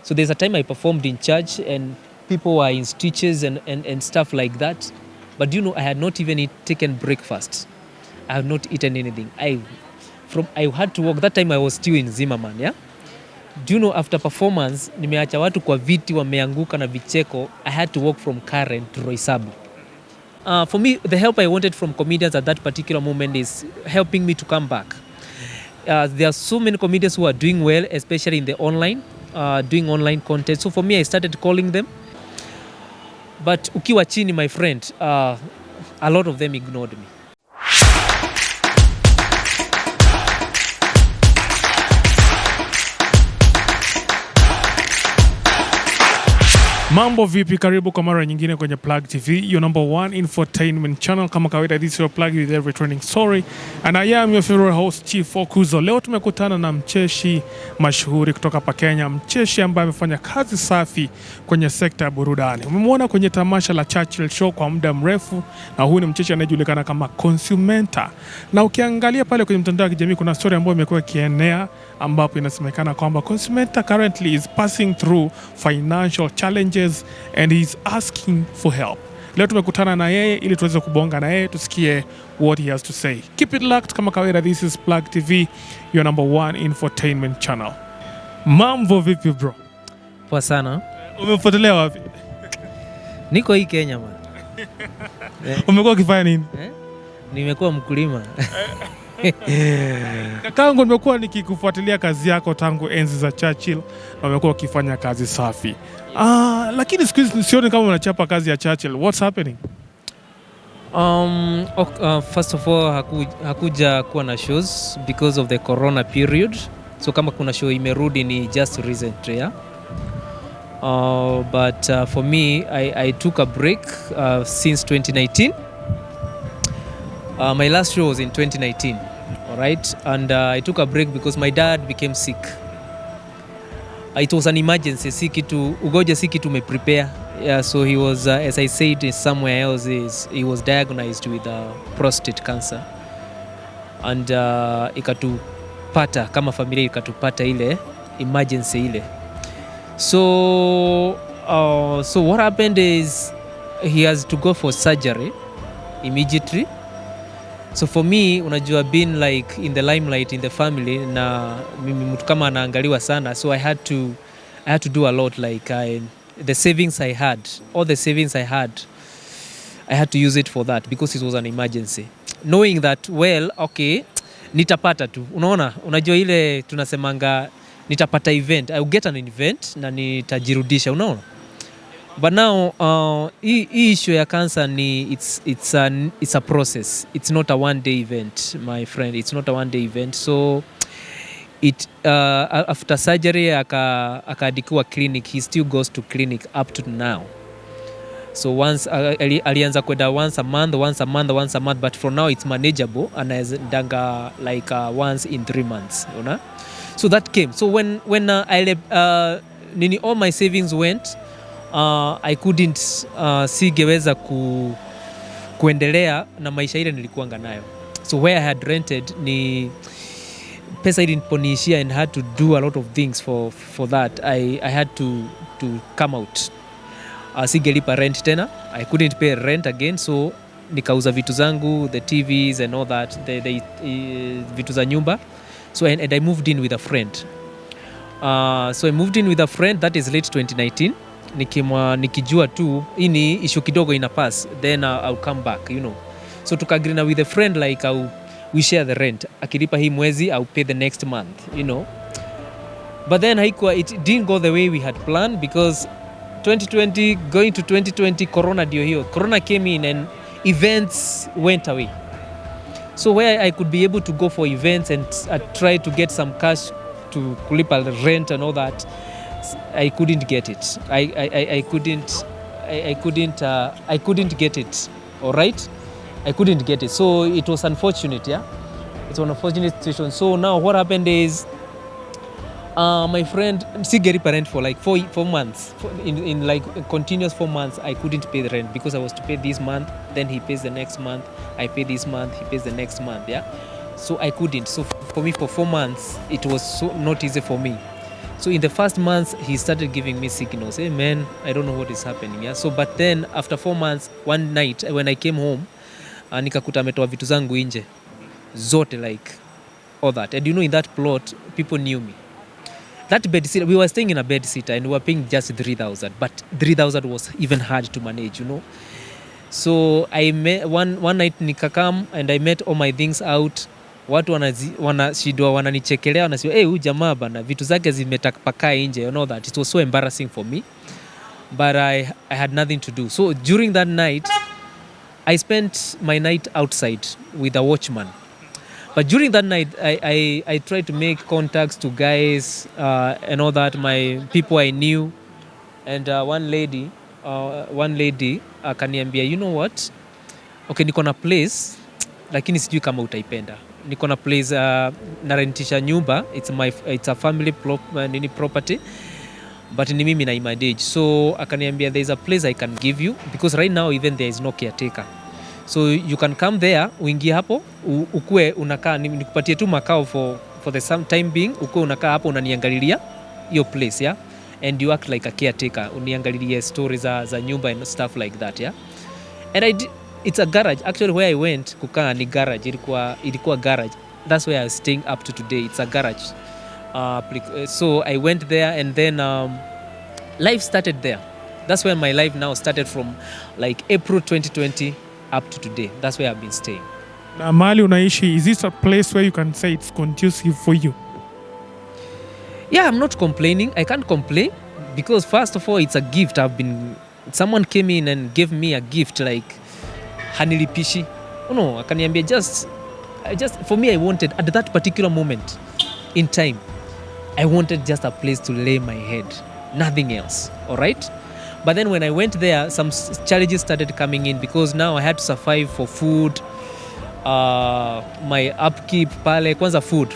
So there's a time I performed in church and people were in stitches and stuff like that. But I had not even taken breakfast. I have not eaten anything. I had to walk. That time I was still in Zimmerman, yeah? After performance, nimeacha watu kwa viti wameanguka na vicheko. I had to walk from Karen to Roysabu. For me, the help I wanted from comedians at that particular moment is helping me to come back. There are so many comedians who are doing well, especially in the online, doing online content. So for me, I started calling them. But ukiwa chini, my friend, a lot of them ignored me. Mambo vipi, karibu kwa mara nyingine kwenye Plug TV, your number one infotainment channel. Kama kawaida, this is your Plug with every trending story. And I am your favorite host, Chief Okuzo. Leo tumekutana na mcheshi mashuhuri kutoka hapa Kenya, mcheshi ambaye amefanya kazi safi kwenye sekta ya burudani. Umemwona kwenye tamasha la Churchill show kwa muda mrefu, na huyu ni mcheshi anayejulikana kama Consumator. Na ukiangalia pale kwenye mtandao wa kijamii kuna story ambayo imekuwa ikienea ambapo inasemekana kwamba Consumator currently is passing through financial challenges and he's asking for help. Leo tumekutana na yeye ili tuweze kubonga na yeye tusikie what he has to say. Keep it locked kama kawaida, this is Plug TV, your number one infotainment channel. Mambo vipi bro? Poa sana. Umefuatilia wapi? Niko hii Kenya man. Umekuwa ukifanya nini? Nimekuwa mkulima. Kakangu, nimekuwa nikikufuatilia kazi yako tangu enzi za Churchill na umekuwa ukifanya kazi safi. Lakini siku hizi sioni kama unachapa kazi ya Churchill. What's happening? First of all, hakuja kuwa na shows because of the corona period. So kama kuna show imerudi ni just recently, yeah? But for me, I took a break since 2019. My last show was in 2019, all right? And I took a break because my dad became sick. It was an emergency, ugonjwa si kitu umeprepare. Yeah, so he was, as I said somewhere else, he was diagnosed with prostate cancer. And ikatupata, kama familia ikatupata ile emergency ile. So what happened is he has to go for surgery immediately. So for me, unajua being like in the limelight in the family na mimi mtu kama anaangaliwa sana, so I had to do a lot, like the savings I had, all the savings I had to use it for that because it was an emergency. Knowing that, well, okay, nitapata tu. Unajua ile tunasemanga nitapata event, I will get an event na nitajirudisha, unaona? But now, hii issue ya cancer ni it's a process. It's not a one day event, my friend. It's not a one day event. So after surgery akaadikiwa clinic, he still goes to clinic up to now. So once alianza kwenda once a month, but for now it's manageable, anaendanga like once in 3 months, So that came. So when all my savings went, I couldn't sigeweza kuendelea na maisha ile nilikuanga nayo. So where I had rented ni pesa iliniponishia and had to do a lot of things for that. I had to come out. Sigelipa rent tena. I couldn't pay rent again, so nikauza vitu zangu, the TVs and all that, the vitu za nyumba. So and I moved in with a friend. So I moved in with a friend, that is late 2019. Nikijua tu ini issue kidogo ina pass, then I'll come back, So tukagree with a friend, like we share the rent. Akilipa hii mwezi, I'll pay the next month, But then it didn't go the way we had planned because 2020 going to 2020 corona ndio hiyo. Corona came in and events went away. So where I could be able to go for events and try to get some cash to kulipa rent and all that, I couldn't get it. I couldn't get it. All right, I couldn't get it. So it was unfortunate. Yeah, it's an unfortunate situation. So now what happened is, my friend sigeri rent for like 4 months. In like continuous 4 months, I couldn't pay the rent because I was to pay this month, then he pays the next month. I pay this month, he pays the next month. Yeah, so I couldn't. So for me, for 4 months, it was so not easy for me. So in the first months, he started giving me signals. Hey man, I don't know what is happening. Yeah. So but then after 4 months, one night when I came home, nikakuta ametoa vitu zangu nje zote, like all that. And in that plot, people knew me. That bed sitter, we were staying in a bed sitter and we were paying just 3,000, but 3,000 was even hard to manage. So I met one night nikakam and I met all my things out. Watu wanashidwa wananichekelea, wanasema huyu jamaa bana vitu zake zimetapakaa nje, that. It was so embarrassing for me, but I had nothing to do. So during that night, I spent my night outside with a watchman. But during that night, I tried to make contacts to guys and all that, my people I knew. And one lady akaniambia, you know what? Okay, niko na place, lakini sijui kama utaipenda. Niko na place narentisha nyumba. It's a family property. But ni mimi na imadage. So akaniambia, there is a place I can give you because right now even there is no caretaker. So you can come there, uingie hapo, ukue unakaa, nikupatie tu makao for the some time being, ukue unakaa hapo unaniangalilia hiyo place, yeah? And you act like a caretaker, uniangalilie stories za nyumba and stuff like that, yeah? And it's a garage. Actually where I went kukaa ni garage, ilikuwa garage. That's where I was staying up to today. It's a garage. So I went there and then life started there. That's where my life now started from, like April 2020 up to today. That's where I've been staying. Na mahali unaishi, is this a place where you can say it's conducive for you? Yeah, I'm not complaining. I can't complain because first of all, it's a gift. Someone came in and gave me a gift, like hanilipishi. Akaniambia just for me, I wanted at that particular moment in time, I wanted just a place to lay my head, nothing else. All right. But then when I went there, some challenges started coming in because now I had to survive for food, my upkeep pale. Kwanza food.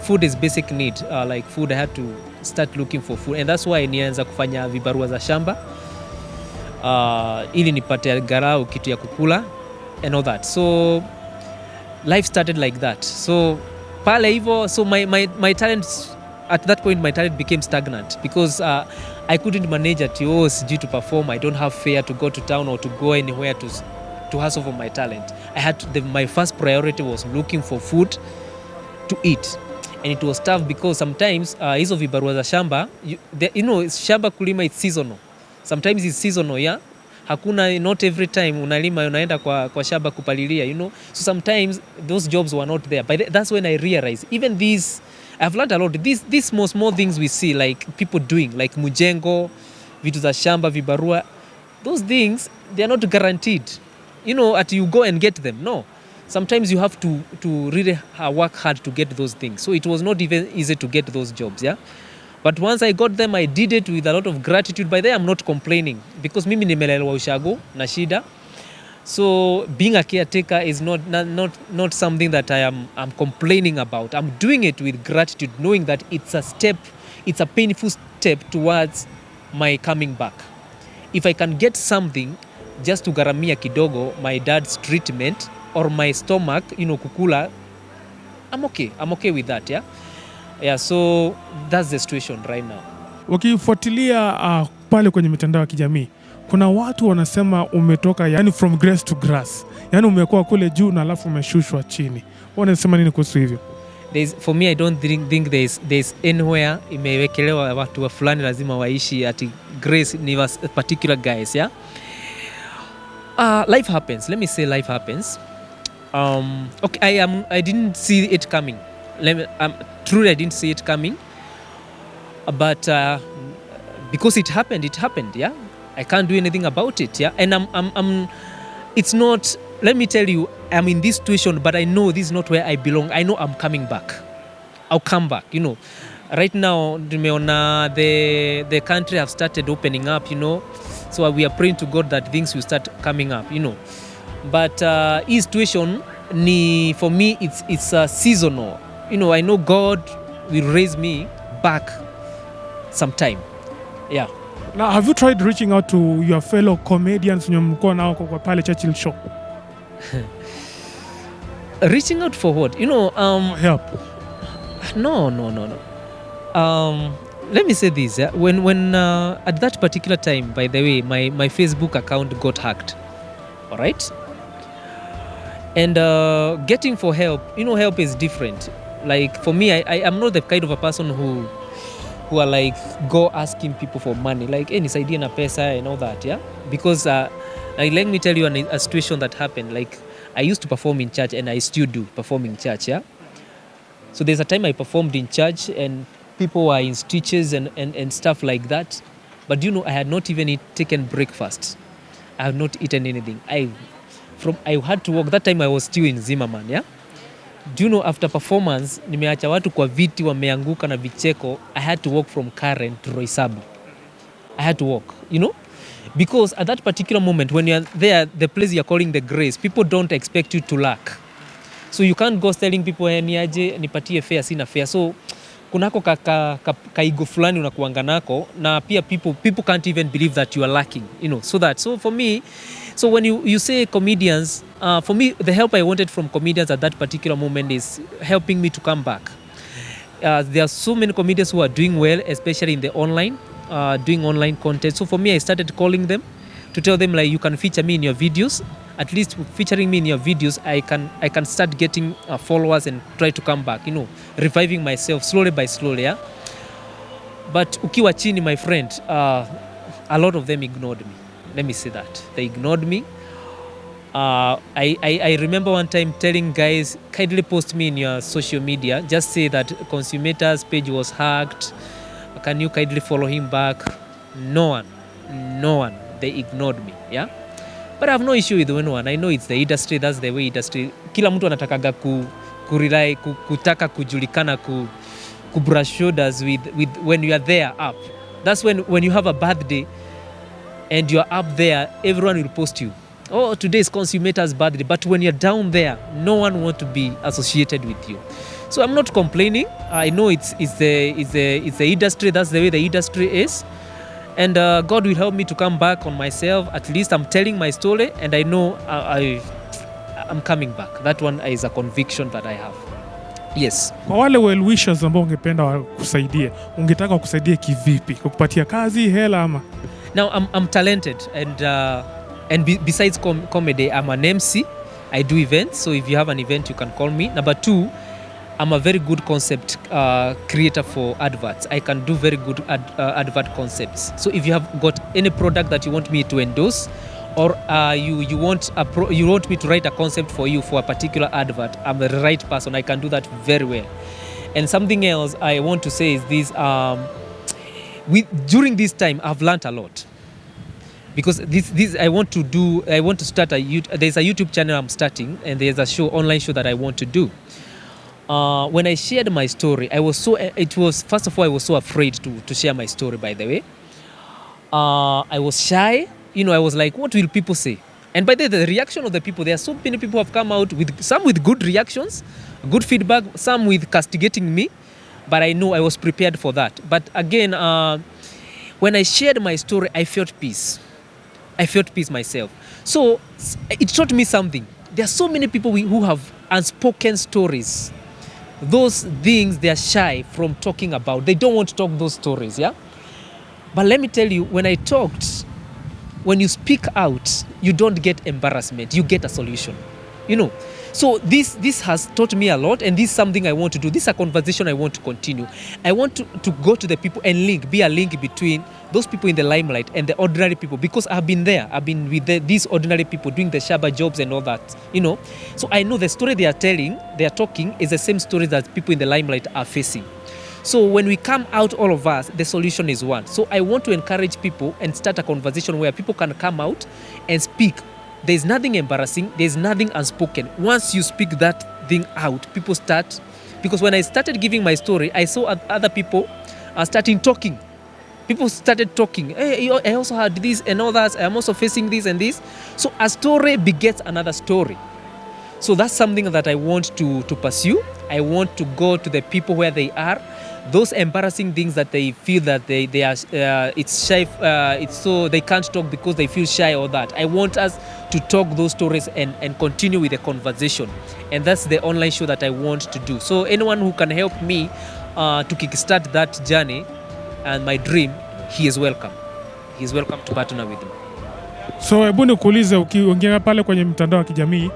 Food is basic need. Like food, I had to start looking for food. And that's why nianza kufanya vibarua za shamba. Ili nipate garau kitu ya kukula and all that. So life started like that. So pale hivyo, so my talent, at that point my talent became stagnant because I couldn't manage at sijui to perform. I don't have fare to go to town or to go anywhere to hustle for my talent. My first priority was looking for food to eat. And it was tough because sometimes hizo vibarua za shamba, shamba kulima, it's seasonal. Sometimes it's seasonal, yeah? Hakuna, not every time unalima unaenda kwa shamba kupalilia, So sometimes those jobs were not there. But that's when I realized, even these, I've learned a lot. These small things we see, like people doing, like mujengo, vitu za shamba, vibarua, those things, they are not guaranteed. At you go and get them. No. Sometimes you have to really work hard to get those things. So it was not even easy to get those jobs, yeah? But once I got them, I did it with a lot of gratitude. By then, I'm not complaining because mimi nimelelewa ushago na shida. So being a caretaker is not something that I'm complaining about. I'm doing it with gratitude, knowing that it's a painful step towards my coming back. If I can get something just to garamia kidogo, my dad's treatment or my stomach, kukula, I'm okay. I'm okay with that, yeah? Yeah, so that's the situation right now. Ukifuatilia pale kwenye mitandao ya kijamii, kuna watu wanasema umetoka, yani from grace to grass. Yani umekuwa kule juu na alafu umeshushwa chini. Wanasema nini kuhusu hivyo? For me, I don't think there's anywhere imewekelewa watu wa fulani lazima waishi at grace ni particular guys, yeah? Life happens. Let me say life happens. Okay, I didn't see it coming. Truly, I didn't see it coming. But because it happened, yeah? I can't do anything about it, yeah? And it's not, let me tell you, I'm in this situation, but I know this is not where I belong. I know I'm coming back. I'll come back, Right now, the country have started opening up, So we are praying to God that things will start coming up, But his situation, for me, it's seasonal. I know God will raise me back sometime. Yeah. Now, have you tried reaching out to your fellow comedians mko nao kwa pale Churchill show? Reaching out for what? Help. No. let me say this. When at that particular time, by the way, my Facebook account got hacked. All right. And getting for help, help is different. Like for me, I am not the kind of a person who are like go asking people for money, like nisaidia na pesa and all that, yeah. Because like, let me tell you a situation that happened. Like I used to perform in church, and I still do perform in church, yeah. So there's a time I performed in church, and people were in stitches and stuff like that. But I had not even taken breakfast. I have not eaten anything. I had to walk. That time I was still in Zimmerman, yeah. After performance, nimeacha watu kwa viti wameanguka na vicheko. I had to walk from Karen to Roysabu. I had to walk, because at that particular moment when you're there, the place you're calling the grace, people don't expect you to lack. So you can't go telling people niaje nipatie fare, sina fare. So kunako kaigo fulani unakuanga nako, na pia people can't even believe that you are lacking, so for me, so when you say comedians, for me the help I wanted from comedians at that particular moment is helping me to come back. There are so many comedians who are doing well, especially in the online, doing online content. So for me, I started calling them to tell them, like, you can feature me in your videos. At least featuring me in your videos, I can start getting followers and try to come back, reviving myself slowly by slowly, yeah. But ukiwa chini, my friend, a lot of them ignored me. Let me say that. They ignored me. I remember one time telling guys, kindly post me in your social media. Just say that Consumator's page was hacked. Can you kindly follow him back? No one. They ignored me, yeah. But I have no issue with anyone. I know it's the industry. That's the way industry. Kila mtu anatakaga kurely kutaka kujulikana, brush shoulders with when you are there up. That's when you have a birthday and you're up there, everyone will post you. Oh, today is Consumator's birthday. But when you're down there, no one wants to be associated with you. So I'm not complaining. I know it's the industry. That's the way the industry is. And God will help me to come back on myself. At least I'm telling my story, and I know I'm coming back. That one is a conviction that I have. Yes. Kwa wale well wishers ambao ungependa wakusaidie, ungetaka wakusaidie kivipi? Kukupatia kazi, hela ama? Now I'm talented, and besides comedy, I'm an MC. I do events. So if you have an event, you can call me. Number 2, I'm a very good concept creator for adverts. I can do very good advert concepts. So if you have got any product that you want me to endorse, or you want me to write a concept for you for a particular advert, I'm the right person. I can do that very well. And something else I want to say is this: during this time, I've learned a lot. Because this I want to start there's a YouTube channel I'm starting, and there's a online show that I want to do. When I shared my story, first of all, I was so afraid to share my story, by the way. I was shy. I was like, what will people say? And by the reaction of the people, there are so many people who have come out with some with good reactions, good feedback, some with castigating me. But I know I was prepared for that. But again, when I shared my story, I felt peace. I felt peace myself. So it taught me something. There are so many people who have unspoken stories. Those things they are shy from talking about. They don't want to talk those stories, yeah? But let me tell you, when you speak out, you don't get embarrassment. You get a solution, So this has taught me a lot, and this is something I want to do. This is a conversation I want to continue. I want to go to the people and be a link between those people in the limelight and the ordinary people, because I've been there. I've been with these ordinary people doing the shaba jobs and all that, So I know the story they are talking is the same story that people in the limelight are facing. So when we come out, all of us, the solution is one. So I want to encourage people and start a conversation where people can come out and speak. There's nothing embarrassing. There's nothing unspoken. Once you speak that thing out, people start. Because when I started giving my story, I saw other people starting talking. People started talking. Hey, I also had this and all that. I'm also facing this and this. So a story begets another story. So that's something that I want to pursue. I want to go to the people where they are. Those embarrassing things that they feel that they are it's shy, it's so they can't talk because they feel shy or that. I want us to talk those stories and continue with the conversation. And that's the online show that I want to do. So anyone who can help me to kickstart that journey, and my dream, he is welcome. He is welcome to partner with me. So hebu nikuulize, ukiongea pale kwenye mtandao wa kijamii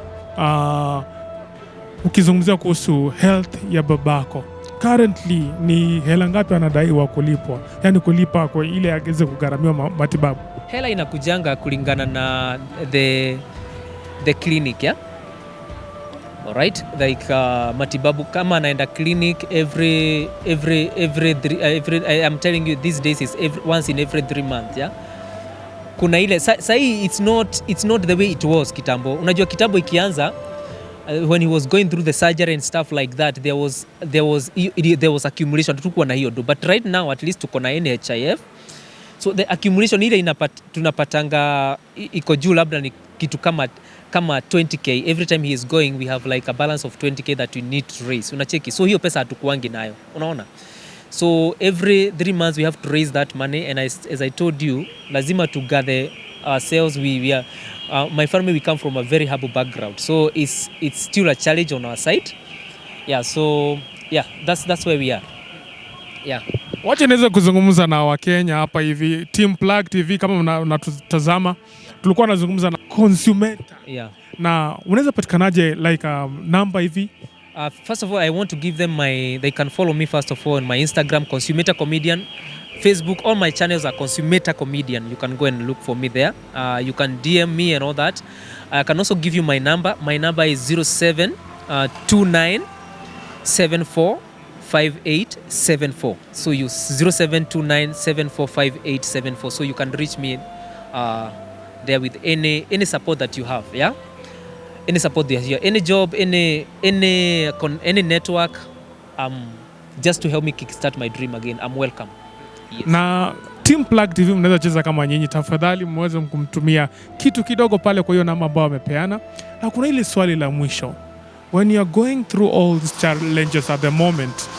ukizungumzia kuhusu health ya babako, currently ni hela ngapi anadaiwa kulipwa? Yani kulipa kwa ile ageze kugharamia matibabu. Hela inakujanga kulingana na the clinic, yeah? Alright, like matibabu kama anaenda clinic every I'm telling you these days is once in every 3 months, yeah? Kuna ile sahi it's not the way it was kitambo. Unajua kitambo ikianza when he was going through the surgery and stuff like that, there was accumulation, tukuwa na hiyo do, but right now at least tuko na NHIF, so the accumulation ile tunapatanga iko juu, labda ni kitu kama 20k every time he is going, we have like a balance of 20k that we need to raise, unacheki. So hiyo pesa hatukuangi nayo, unaona. So every 3 months we have to raise that money, and as I told you, lazima to gather ourselves. We are my family, we come from a very humble background, so it's still a challenge on our side. Yeah, so yeah, that's where we are. Yeah. Wacha niweze kuzungumza na Wakenya hapa hivi. Team Plug TV kama unatutazama, tulikuwa tunazungumza na Consumator. Yeah. Na unaweza patikanaje like number hivi? First of all, I want to give them they can follow me first of all on my Instagram, Consumator Comedian. Facebook, all my channels are Consumator Comedian. You can go and look for me there. You can DM me and all that. I can also give you my number. My number is 0729745874. So you 0729745874. So you can reach me there with any support that you have. Yeah, any support there here, any job, any network, just to help me kickstart my dream again. I'm welcome. Yes. Na Team Plug TV mnaweza cheza kama nyinyi, tafadhali mweze kumtumia kitu kidogo pale kwa hiyo namba ambayo amepeana. Na kuna ile swali la mwisho, when you are going through all these challenges at the moment,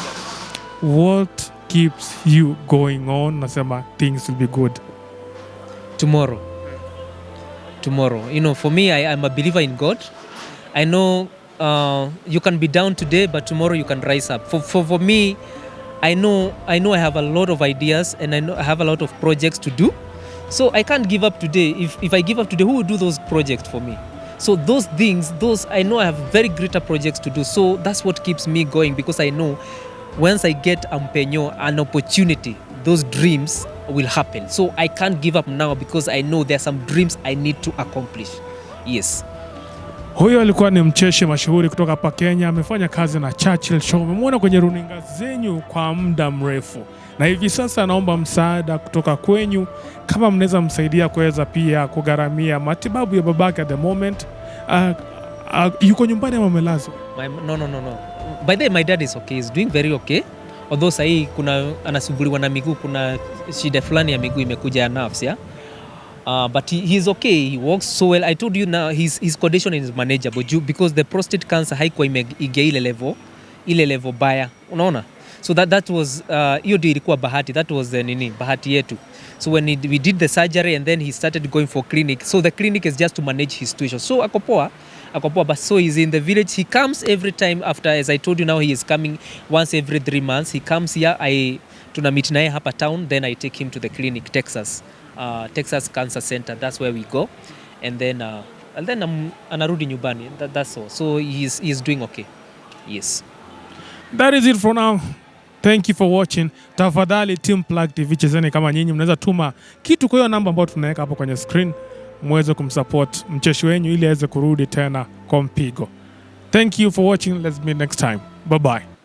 what keeps you going on? Nasema things will be good tomorrow. You know, for me, I'm a believer in God. I know you can be down today, but tomorrow you can rise up. For me, I know I have a lot of ideas, and I have a lot of projects to do. So I can't give up today. If I give up today, who will do those projects for me? So those things, I know I have very greater projects to do. So that's what keeps me going, because I know once I get an opportunity, those dreams will happen. So I can't give up now, because I know there are some dreams I need to accomplish. Yes. Huyo alikuwa ni mcheshi mashuhuri kutoka hapa Kenya. Amefanya kazi na Churchill Show. Umemwona kwenye runinga zenyu kwa muda mrefu. Na hivi sasa anaomba msaada kutoka kwenyu, kama mnaweza msaidia kuweza pia kugharamia matibabu ya babake at the moment. Yuko nyumbani ama amelazwa? No. By the way, my dad is okay. He's doing very okay. Although sahi anasumbuliwa na miguu, kuna shida fulani ya miguu imekuja ya nerves, yeah. But he's okay. He walks so well. I told you now his condition is manageable because the prostate cancer haikuwa imeingia ile level baya. Unaona? So that was hiyo ndio ilikuwa bahati. That was bahati yetu. So when we did the surgery and then he started going for clinic. So the clinic is just to manage his situation. So akopoa, but so he's in the village. He comes every time after, as I told you now, he is coming once every 3 months. He comes here, tunamit naye hapa town, then I take him to the clinic, Texas Cancer Center. That's where we go. And then anarudi nyumbani. That's all. So he's doing okay. Yes. That is it for now. Thank you for watching. Tafadhali Team Plug TV, chezeni kama nyinyi. Mnaweza tuma kitu kwa hiyo namba ambayo tunaweka hapo kwenye screen, muweze kumsupport mcheshi wenyu ili aweze kurudi tena kwa mpigo. Thank you for watching. Let's meet next time. Bye bye.